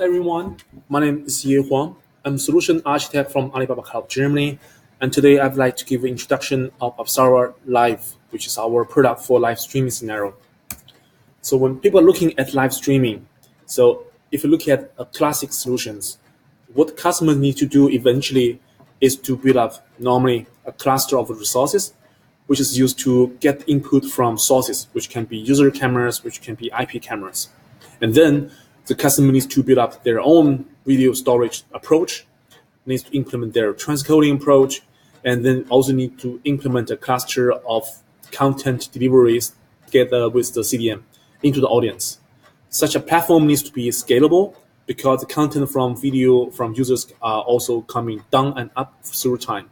Everyone, my name is Ye Huang. I'm a solution architect from Alibaba Cloud, Germany, and today I'd like to give an introduction of Apsara Live, which is our product for live streaming scenario. So when people are looking at live streaming, so if you look at classic solutions, what customers need to do eventually is to build up normally a cluster of resources, which is used to get input from sources, which can be user cameras, which can be IP cameras. And then the customer needs to build up their own video storage approach, needs to implement their transcoding approach, and then also need to implement a cluster of content deliveries together with the CDN into the audience. Such a platform needs to be scalable because the content from video from users are also coming down and up through time.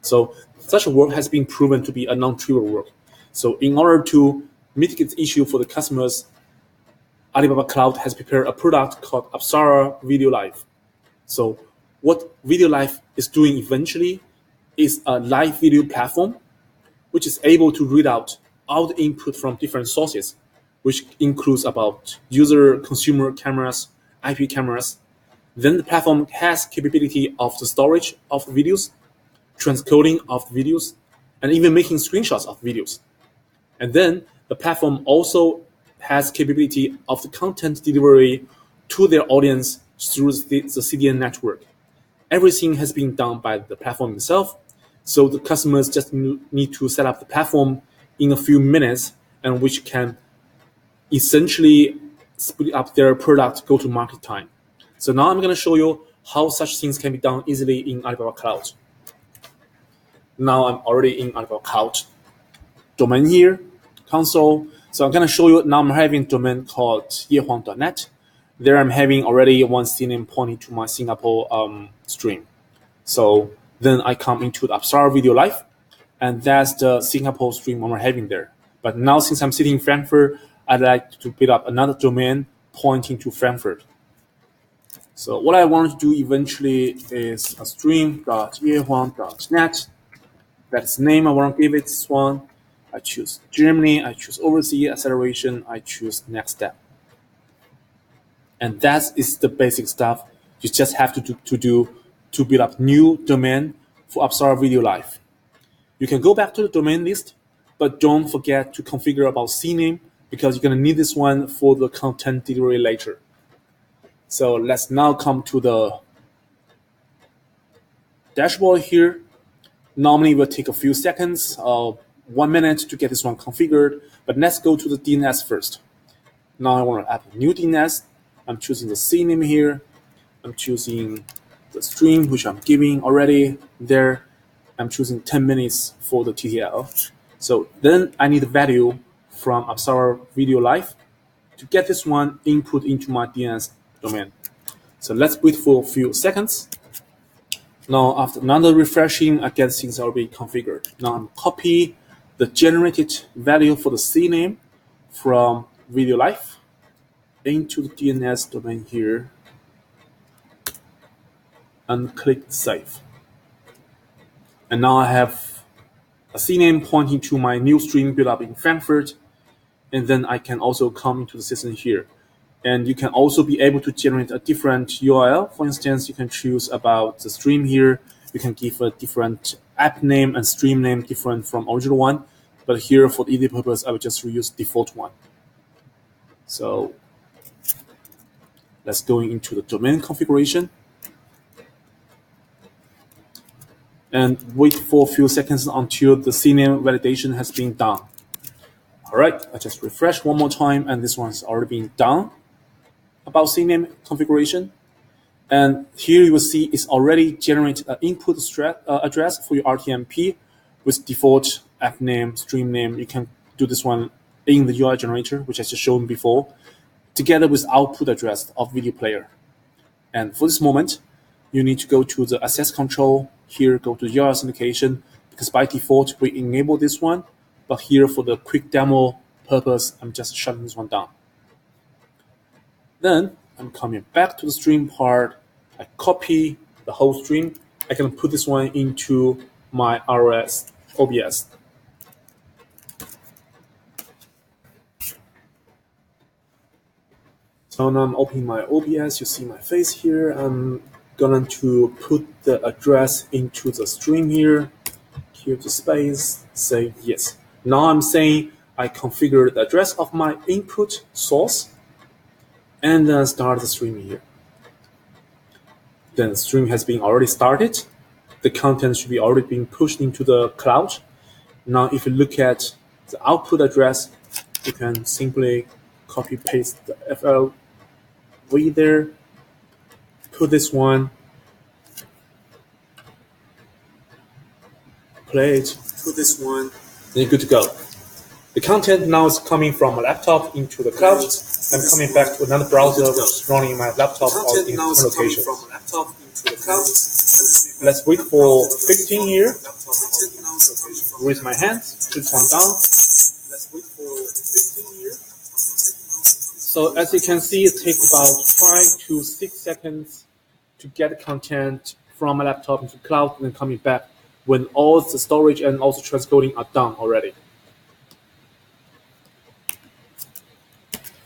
So such a work has been proven to be a non-trivial work. So in order to mitigate the issue for the customers, Alibaba Cloud has prepared a product called ApsaraVideo Live. So what Video Live is doing eventually is a live video platform which is able to read out all the input from different sources, which includes about user, consumer cameras, IP cameras. Then the platform has capability of the storage of videos, transcoding of videos, and even making screenshots of videos. And then the platform also has capability of the content delivery to their audience through the CDN network. Everything has been done by the platform itself, so the customers just need to set up the platform in a few minutes, and which can essentially split up their product go-to-market time. So now I'm going to show you how such things can be done easily in Alibaba Cloud. Now I'm already in Alibaba Cloud domain here, console. So I'm going to show you now I'm having a domain called yehuang.net. There I'm having already one CNAME pointing to my Singapore stream. So then I come into the ApsaraVideo Live, and that's the Singapore stream I'm having there. But now since I'm sitting in Frankfurt, I'd like to build up another domain pointing to Frankfurt. So what I want to do eventually is a stream.yehuang.net. That's the name I want to give it, this one. I choose Germany, I choose overseas acceleration, I choose next step. And that is the basic stuff you just have to do to build up new domain for ApsaraVideo Live. You can go back to the domain list, but don't forget to configure about CNAME because you're going to need this one for the content delivery later. So let's now come to the dashboard here. Normally it will take a few seconds, 1 minute to get this one configured, but let's go to the DNS first. Now I want to add a new DNS. I'm choosing the CNAME here. I'm choosing the stream, which I'm giving already there. I'm choosing 10 minutes for the TTL. So then I need a value from ApsaraVideo Live to get this one input into my DNS domain. So let's wait for a few seconds. Now after another refreshing, I get things already configured. Now I'm copy the generated value for the CNAME from Video Live into the DNS domain here and click Save. And now I have a CNAME pointing to my new stream built up in Frankfurt, and then I can also come into the system here. And you can also be able to generate a different URL. For instance, you can choose about the stream here. You can give a different app name and stream name different from original one. But here, for the easy purpose, I will just reuse default one. So let's go into the domain configuration and wait for a few seconds until the CNAME validation has been done. All right, I just refresh one more time, and this one's already been done about CNAME configuration. And here you will see it's already generated an input address for your RTMP with default app name, stream name. You can do this one in the URL generator, which I just shown before, together with output address of video player. And for this moment, you need to go to the access control. Here, go to URL authentication, because by default, we enable this one. But here, for the quick demo purpose, I'm just shutting this one down. Then I'm coming back to the stream part. I copy the whole stream. I can put this one into my ROS OBS. So now I'm opening my OBS. You see my face here. I'm going to put the address into the stream here. Keep the space. Say yes. Now I'm saying I configure the address of my input source, and then start the stream here. Then the stream has been already started. The content should be already being pushed into the cloud. Now, if you look at the output address, you can simply copy paste the FLV there, put this one, play it, put this one, then you're good to go. The content now is coming from a laptop into the cloud. I'm coming back to another browser running in my laptop or in different location. Let's wait for 15 here. Raise my hands, put one down. Let's wait for 15 here. So as you can see, it takes about 5 to 6 seconds to get the content from my laptop into the cloud and then coming back when all the storage and also transcoding are done already.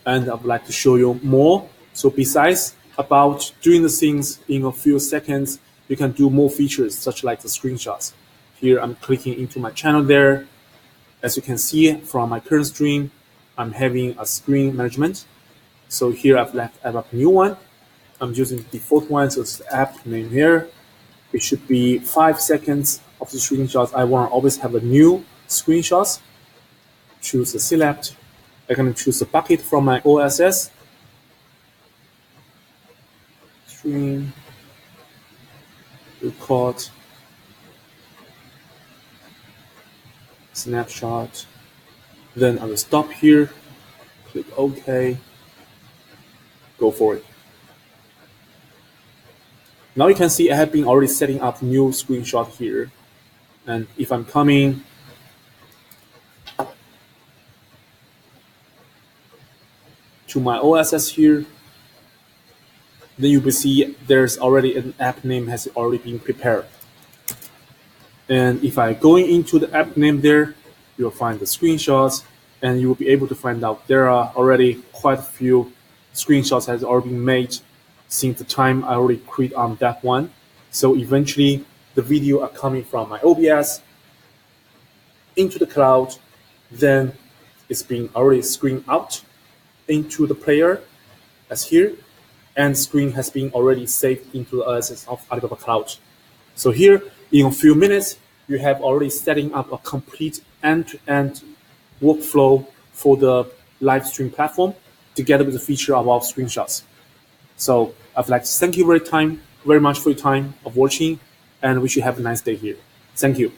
And I would like to show you more. So besides about doing the things in a few seconds, you can do more features such like the screenshots. Here I'm clicking into my channel there. As you can see from my current stream, I'm having a screen management. So here I've a new one. I'm using the default one, so it's the app name here. It should be 5 seconds of the screenshots. I want to always have a new screenshots. Choose the select. I'm going to choose the bucket from my OSS. Stream, record, snapshot. Then I will stop here, click OK, go for it. Now you can see I have been already setting up new screenshot here. And if I'm coming to my OSS here, then you will see there's already an app name has already been prepared. And if I go into the app name there, you'll find the screenshots, and you will be able to find out there are already quite a few screenshots has already been made since the time I already create on that one. So eventually the video are coming from my OBS into the cloud, then it's being already screened out into the player as here, and screen has been already saved into the OSS of Alibaba Cloud. So here, in a few minutes, you have already setting up a complete end-to-end workflow for the live stream platform together with the feature of our screenshots. So I'd like to thank you very much for your time of watching, and wish you have a nice day here. Thank you.